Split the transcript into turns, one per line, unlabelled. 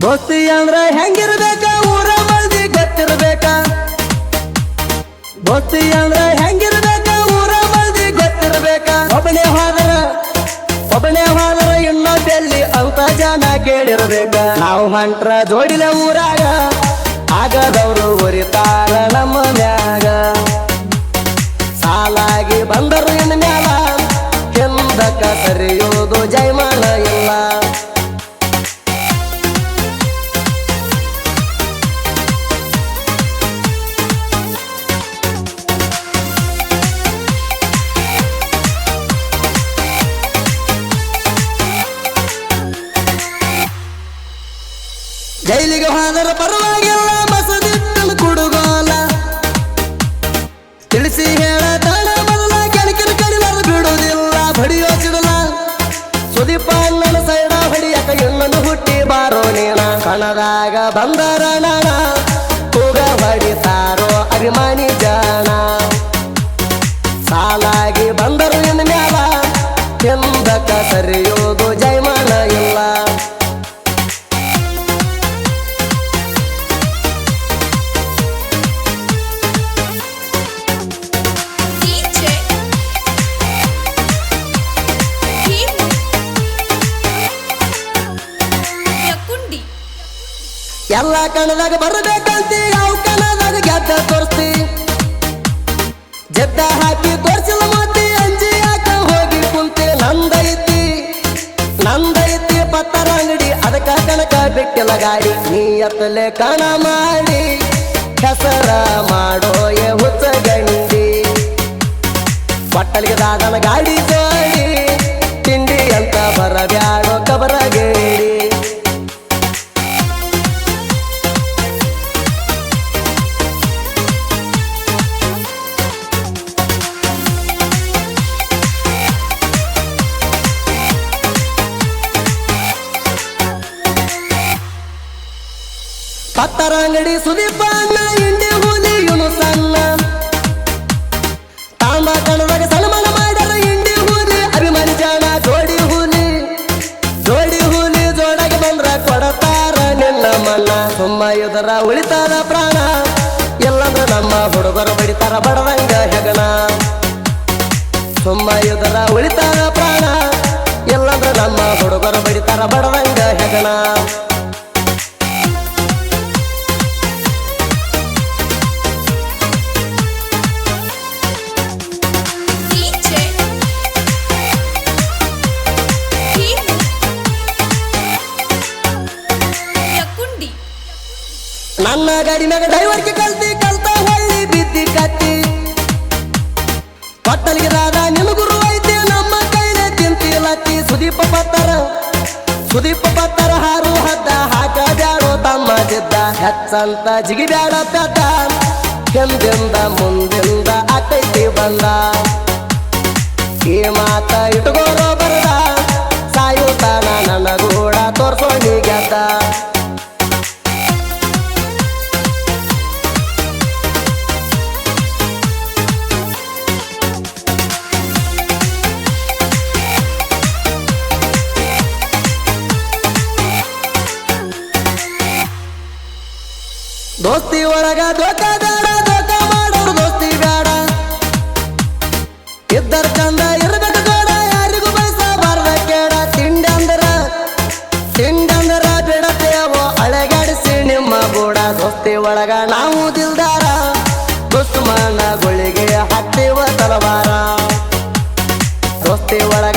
ದೋಸ್ತಿ ಅಂದ್ರ ಹೆಂಗಿರ್ಬೇಕ ಊರ ಮಂದಿ ಗೊತ್ತಿರ್ಬೇಕ. ದೋಸ್ತಿ ಅಂದ್ರ ಹೆಂಗಿರ್ಬೇಕ ಊರ ಮಂದಿ ಗೊತ್ತಿರ್ಬೇಕ. ಒಬ್ಬನೇ ಹೋದ್ರ ಇನ್ನೊಬ್ಬೆಲ್ಲಿ ಅಂತ ಜನ ಕೇಳಿರ್ಬೇಕ. ನಾವು ಹೊಂಟ್ರ ಜೋಡಿಲೆ ಊರಾಗ ಆಗದವ್ರು ಉರಿತಾರ ನಮ್ಮ ಮ್ಯಾಗ. ಸಾಲಾಗಿ ಬಂದರು ಇನ್ ಮ್ಯಾಲ ಹಿಂದಕ್ಕ ಸರಿಯೋದು ಜೈಮಾನ ಇಲ್ಲ. ಜೈಲಿಗೆ ಹೋದರೆ ಪರವಾಗಿಲ್ಲ ಮಸದಿಟ್ಟಲು ಕುಡುಗೋಲ. ತಿಳಿಸಿ ಹೇಳತಾಳ ಬದಲ ಕೆಣಕಿನ ಕಡಿಲಾರ ಬಿಡುವುದಿಲ್ಲ. ಬಡಿಯೋ ಸಿಡಲ ಸುದೀಪ ನನ್ನ ಸೈಡ ಹೊಡಿಯಕ ಇನ್ನೊಂದು ಹುಟ್ಟಿ ಬಾರೋ ನೀನ. ಕಣದಾಗ ಬಂದರ ನಾಣ ಕೂಗ ಹೊಡಿತಾರೋ ಅಭಿಮಾನಿ ಜಾಣ. ಸಾಲಾಗಿ ಬಂದರು ಇನ್ ಮ್ಯಾಲ ಹಿಂದಕ್ಕ ಸರಿಯೋದು ಜೈಮಾನ ಇಲ್ಲ. ಎಲ್ಲ ಕಣದಾಗ ಬರಬೇಕಂತಿ ಯಾವ ಕಣದಾಗ ಗೆದ್ದ ತೋರಿಸ್ತಿ. ಜದ್ದ ಹಾಕಿ ತೋರಿಸಿಲ್ಲ ಮತ್ತೆ ಅಂಜಿ ಯಾಕ ಹೋಗಿ ಕುಂತಿ. ನಂದೈತಿ ಪತ್ತರ ಅಂಗಡಿ ಅದಕ್ಕ ಕಣಕ ಬಿಟ್ಟಿಲ್ಲ ಗಾಡಿ. ನೀ ಎತ್ತಲೆ ಕಣ ಮಾಡಿ ಹೆಸರ ಮಾಡೋ ಹುಚ್ಚ ಗಂಡಿ. ಕೊಟ್ಟಲಿಗೆ ದಾದನ ಗಾಡಿ ಜೋಡಿ ತಿಂಡಿ ಅಂತ ಬರಬ್ಯಾಡೋ ಕಬರಗೇಡಿ. ಪತ್ತರ ಅಂಗಡಿ ಸುದೀಪ ಅಣ್ಣ ಇಂಡಿ ಹುಲಿ ಇವನು ಸಣ್ಣ. ತಾಂಬ ಕಣದಾಗ ಸನ್ಮಾನ ಮಾಡ್ಯಾರ ಇಂಡಿ ಹುಲಿ ಅಭಿಮಾನಿ ಜಾಣ. ಜೋಡಿ ಹುಲಿ ಜೋಡಾಗಿ ಬಂದ್ರ ಕೊಡತಾರ ನಿನ್ನ ಮನ್ನ. ಸುಮ್ಮ ಇದರ ಉಳಿತಾರ ಪ್ರಾಣ ಎಲ್ಲಂದ್ರ ನಮ್ಮ ಹುಡುಗರು ಬಡಿತಾರ ಬಡದಂಗ ಹೆಗಣ. ಸುಮ್ಮ ಇದರ ಉಳಿತಾರ ಪ್ರಾಣ ಎಲ್ಲಂದ್ರ ನಮ್ಮ ಹುಡುಗರು ಬಡಿತಾರ ಬಡದಂಗ ಹೆಗಣ. ನನ್ನ ಗಾಡಿ ಮ್ಯಾಗ ಡ್ರೈವರ್ಗೆ ಕಲ್ತ ಹೊಳ್ಳಿ ಬಿದ್ದಿ ಕತ್ತಿ. ಕೊಟ್ಟಲಿಗೆ ರಾಧ ನಿಮಗುರು ಐತಿ ನಮ್ಮ ಕೈಲೇ ತಿಂತಿಲತ್ತಿ. ಸುದೀಪ ಪತ್ತರ ಹಾರು ಹದ್ದ ಹಾಕ ಬ್ಯಾಡೋ ತಮ್ಮ ಜಿದ್ದ. ಹೆಚ್ಚಂತ ಜಿಗಿ ಬ್ಯಾಡ ಪೆದ್ದ ಹಿಂದಿಂದ ಮುಂದಿಂದ ಆಕೈತಿ ಬಂದ. ಈ ಮಾತ ಇಟ್ಕೋರೋ ಬರದ ಸಾಯುತ್ತಾನ ನನ್ನ ಗೂಡ ತೋರ್ಸೋ ನೀ ಗೆದ್ದ. ದೋಸ್ತಿ ಒಳಗ ದೋಖ ಬೇಡ ದೋಖ ಮಾಡೋರು ದೋಸ್ತಿ ಬೇಡ. ಇದ್ದರ ಚಂದ ಇರ್ಬೇಕು ಬೇಡ ಯಾರಿಗೂ ಬಯಸಬಾರ್ದ ಕೇಡ. ತಿಂಡಿ ಅಂದರ ಬಿಡತೇವೋ ಅಳೆಗಾಡಿಸಿ ನಿಮ್ಮ ಗೂಡ. ದೋಸ್ತಿ ಒಳಗ ನಾವು ದಿಲ್ದಾರ ದುಶ್ಮನ ಗುಳಿಗೆ ಹಾಕ್ತೇವ ತಲವಾರ. ದೋಸ್ತಿ ಒಳಗ